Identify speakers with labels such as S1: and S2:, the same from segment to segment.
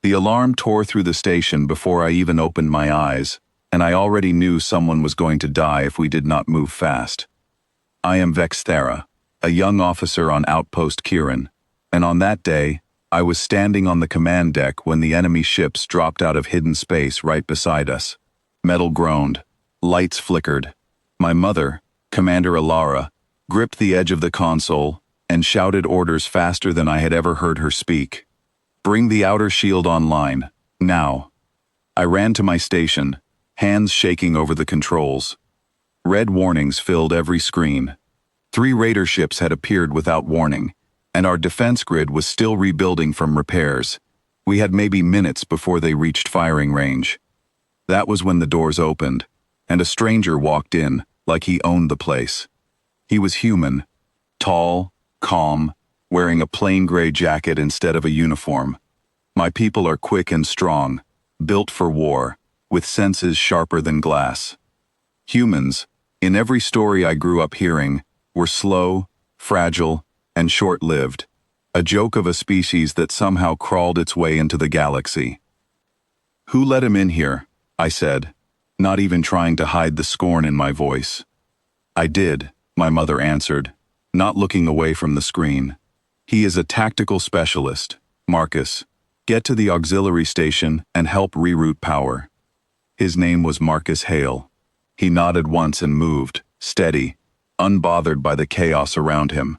S1: The alarm tore through the station before I even opened my eyes, and I already knew someone was going to die if we did not move fast. I am Vexthera, a young officer on Outpost Kirin, and on that day, I was standing on the command deck when the enemy ships dropped out of hidden space right beside us. Metal groaned, lights flickered. My mother, Commander Alara, gripped the edge of the console and shouted orders faster than I had ever heard her speak. "Bring the outer shield online, now." I ran to my station, hands shaking over the controls. Red warnings filled every screen. 3 raider ships had appeared without warning, and our defense grid was still rebuilding from repairs. We had maybe minutes before they reached firing range. That was when the doors opened, and a stranger walked in, like he owned the place. He was human, tall, calm, wearing a plain gray jacket instead of a uniform. My people are quick and strong, built for war, with senses sharper than glass. Humans, in every story I grew up hearing, were slow, fragile, and short-lived, a joke of a species that somehow crawled its way into the galaxy. "Who let him in here?" I said, not even trying to hide the scorn in my voice. "I did," my mother answered, not looking away from the screen. "He is a tactical specialist, Marcus. Get to the auxiliary station and help reroute power." His name was Marcus Hale. He nodded once and moved, steady, unbothered by the chaos around him.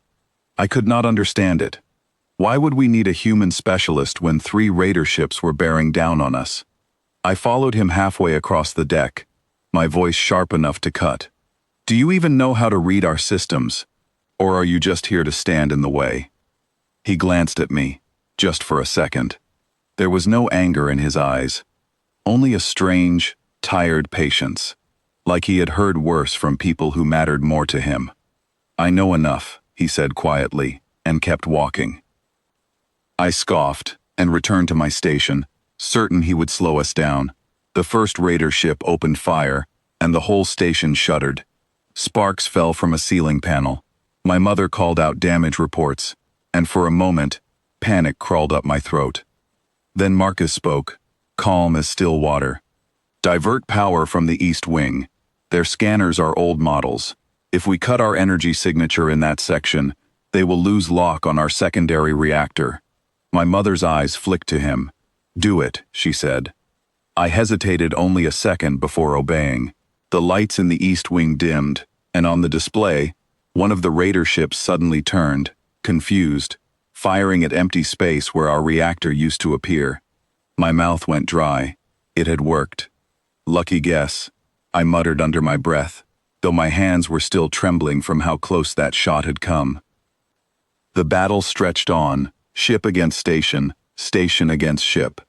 S1: I could not understand it. Why would we need a human specialist when 3 raider ships were bearing down on us? I followed him halfway across the deck, my voice sharp enough to cut. "Do you even know how to read our systems? Or are you just here to stand in the way?" He glanced at me, just for a second. There was no anger in his eyes, only a strange, tired patience, like he had heard worse from people who mattered more to him. "I know enough," he said quietly, and kept walking. I scoffed and returned to my station, certain he would slow us down. The first raider ship opened fire, and the whole station shuddered. Sparks fell from a ceiling panel. My mother called out damage reports, and for a moment, panic crawled up my throat. Then Marcus spoke, calm as still water. "Divert power from the east wing. Their scanners are old models. If we cut our energy signature in that section, they will lose lock on our secondary reactor." My mother's eyes flicked to him. "Do it," she said. I hesitated only a second before obeying. The lights in the east wing dimmed, and on the display, one of the raider ships suddenly turned, confused, firing at empty space where our reactor used to appear. My mouth went dry. It had worked. "Lucky guess," I muttered under my breath, though my hands were still trembling from how close that shot had come. The battle stretched on, ship against station, station against ship.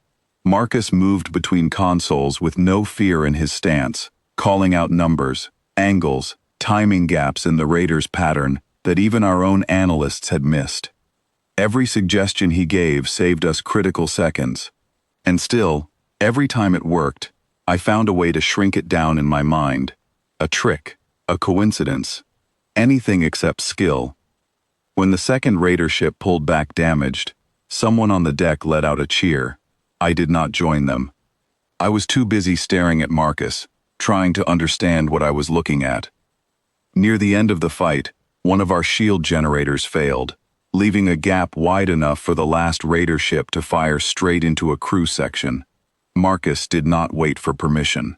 S1: Marcus moved between consoles with no fear in his stance, calling out numbers, angles, timing gaps in the Raiders' pattern that even our own analysts had missed. Every suggestion he gave saved us critical seconds. And still, every time it worked, I found a way to shrink it down in my mind. A trick, a coincidence, anything except skill. When the second raider ship pulled back damaged, someone on the deck let out a cheer. I did not join them. I was too busy staring at Marcus, trying to understand what I was looking at. Near the end of the fight, one of our shield generators failed, leaving a gap wide enough for the last raider ship to fire straight into a crew section. Marcus did not wait for permission.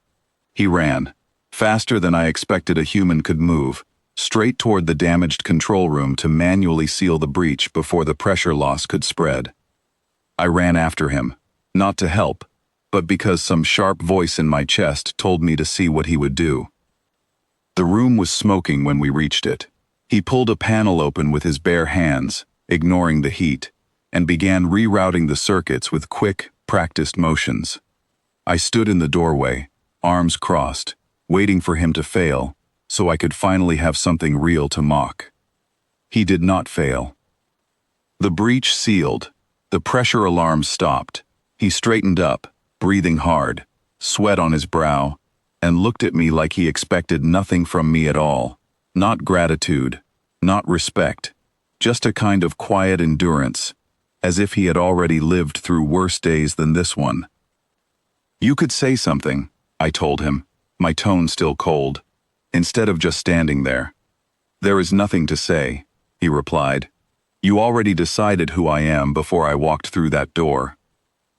S1: He ran, faster than I expected a human could move, straight toward the damaged control room to manually seal the breach before the pressure loss could spread. I ran after him, not to help, but because some sharp voice in my chest told me to see what he would do. The room was smoking when we reached it. He pulled a panel open with his bare hands, ignoring the heat, and began rerouting the circuits with quick, practiced motions. I stood in the doorway, arms crossed, waiting for him to fail, so I could finally have something real to mock. He did not fail. The breach sealed. The pressure alarm stopped. He straightened up, breathing hard, sweat on his brow, and looked at me like he expected nothing from me at all. Not gratitude, not respect, just a kind of quiet endurance. as if he had already lived through worse days than this one. "You could say something," I told him, my tone still cold, instead of just standing there. "There is nothing to say," he replied. "You already decided who I am before I walked through that door."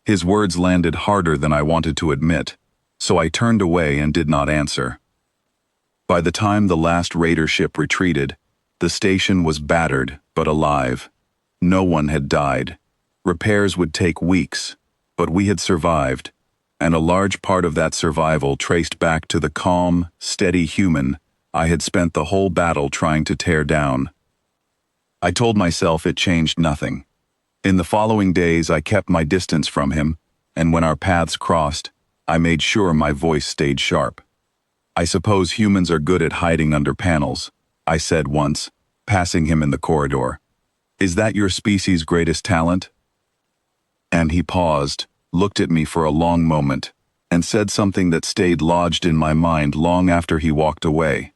S1: His words landed harder than I wanted to admit, so I turned away and did not answer. By the time the last raider ship retreated, the station was battered but alive. No one had died. Repairs would take weeks, but we had survived, and a large part of that survival traced back to the calm, steady human I had spent the whole battle trying to tear down. I told myself it changed nothing. In the following days, I kept my distance from him, and when our paths crossed, I made sure my voice stayed sharp. "I suppose humans are good at hiding under panels," I said once, passing him in the corridor. "Is that your species' greatest talent?" And he paused, looked at me for a long moment, and said something that stayed lodged in my mind long after he walked away.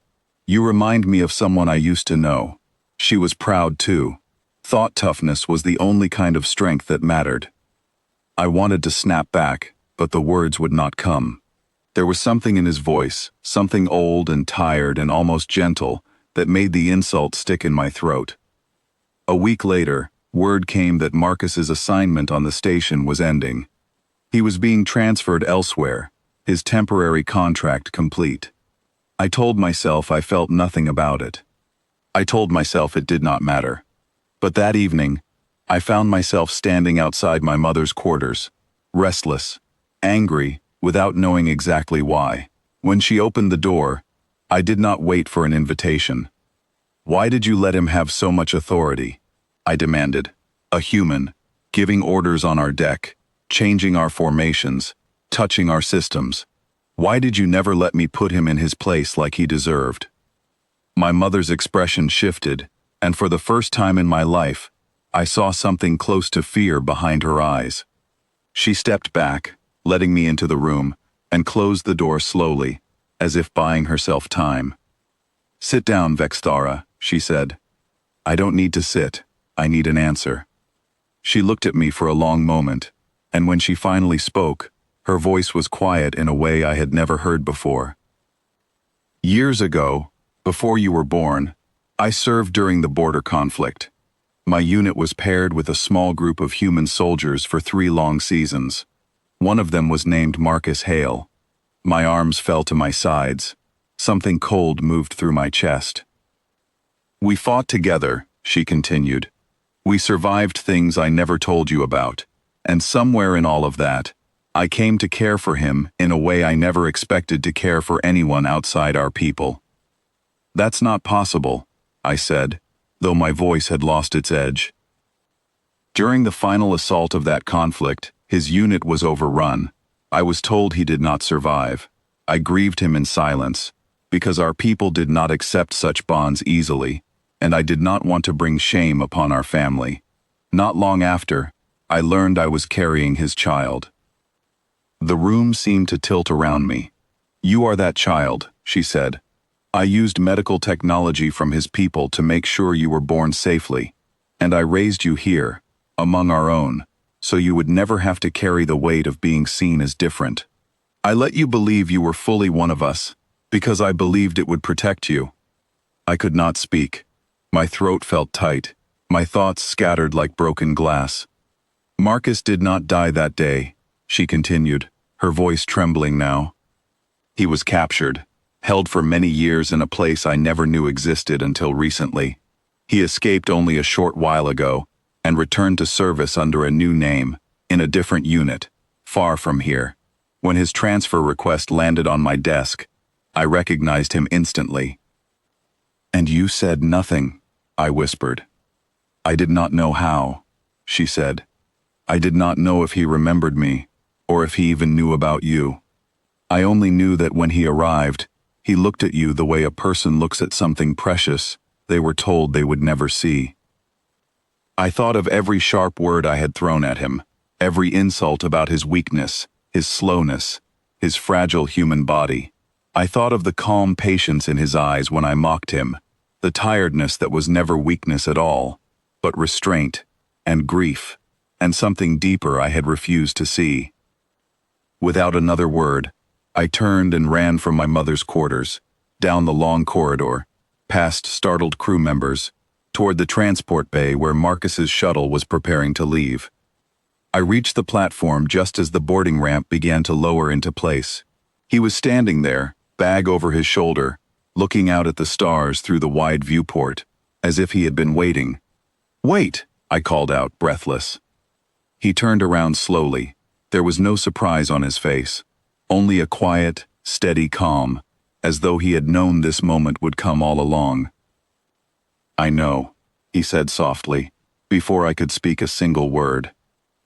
S1: "You remind me of someone I used to know. She was proud too. Thought toughness was the only kind of strength that mattered." I wanted to snap back, but the words would not come. There was something in his voice, something old and tired and almost gentle, that made the insult stick in my throat. A week later, word came that Marcus's assignment on the station was ending. He was being transferred elsewhere, his temporary contract complete. I told myself I felt nothing about it. I told myself it did not matter. But that evening, I found myself standing outside my mother's quarters, restless, angry, without knowing exactly why. When she opened the door, I did not wait for an invitation. "Why did you let him have so much authority?" I demanded. "A human, giving orders on our deck, changing our formations, touching our systems. Why did you never let me put him in his place like he deserved?" My mother's expression shifted, and for the first time in my life, I saw something close to fear behind her eyes. She stepped back, letting me into the room, and closed the door slowly, as if buying herself time. "Sit down, Vexthara," she said. "I don't need to sit, I need an answer." She looked at me for a long moment, and when she finally spoke, her voice was quiet in a way I had never heard before. "Years ago, before you were born, I served during the border conflict. My unit was paired with a small group of human soldiers for 3 long seasons. One of them was named Marcus Hale. My arms fell to my sides. Something cold moved through my chest. "We fought together," she continued. "We survived things I never told you about, and somewhere in all of that, I came to care for him in a way I never expected to care for anyone outside our people." "That's not possible," I said, though my voice had lost its edge. "During the final assault of that conflict, his unit was overrun. I was told he did not survive. I grieved him in silence, because our people did not accept such bonds easily, and I did not want to bring shame upon our family. Not long after, I learned I was carrying his child." The room seemed to tilt around me. "You are that child," she said. "I used medical technology from his people to make sure you were born safely, and I raised you here, among our own, so you would never have to carry the weight of being seen as different. I let you believe you were fully one of us, because I believed it would protect you." I could not speak. My throat felt tight, my thoughts scattered like broken glass. "Marcus did not die that day," she continued, her voice trembling now. "He was captured, held for many years in a place I never knew existed until recently. He escaped only a short while ago and returned to service under a new name, in a different unit, far from here. When his transfer request landed on my desk, I recognized him instantly." "And you said nothing," I whispered. "I did not know how," she said. "I did not know if he remembered me, or if he even knew about you. I only knew that when he arrived, he looked at you the way a person looks at something precious they were told they would never see." I thought of every sharp word I had thrown at him, every insult about his weakness, his slowness, his fragile human body. I thought of the calm patience in his eyes when I mocked him, the tiredness that was never weakness at all, but restraint and grief. and something deeper I had refused to see. Without another word, I turned and ran from my mother's quarters, down the long corridor, past startled crew members, toward the transport bay where Marcus's shuttle was preparing to leave. I reached the platform just as the boarding ramp began to lower into place. He was standing there, bag over his shoulder, looking out at the stars through the wide viewport, as if he had been waiting. "Wait!" I called out, breathless. He turned around slowly. There was no surprise on his face, only a quiet, steady calm, as though he had known this moment would come all along. "I know," he said softly, before I could speak a single word.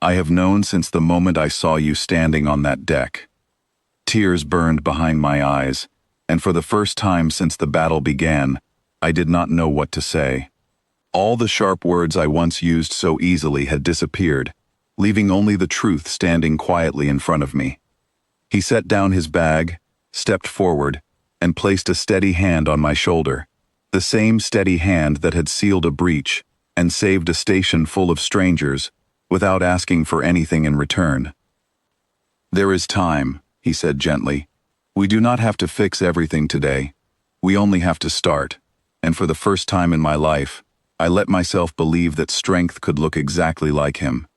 S1: "I have known since the moment I saw you standing on that deck." Tears burned behind my eyes, and for the first time since the battle began, I did not know what to say. All the sharp words I once used so easily had disappeared, leaving only the truth standing quietly in front of me. He set down his bag, stepped forward, and placed a steady hand on my shoulder, the same steady hand that had sealed a breach and saved a station full of strangers without asking for anything in return. "There is time," he said gently. "We do not have to fix everything today. We only have to start." And for the first time in my life, I let myself believe that strength could look exactly like him.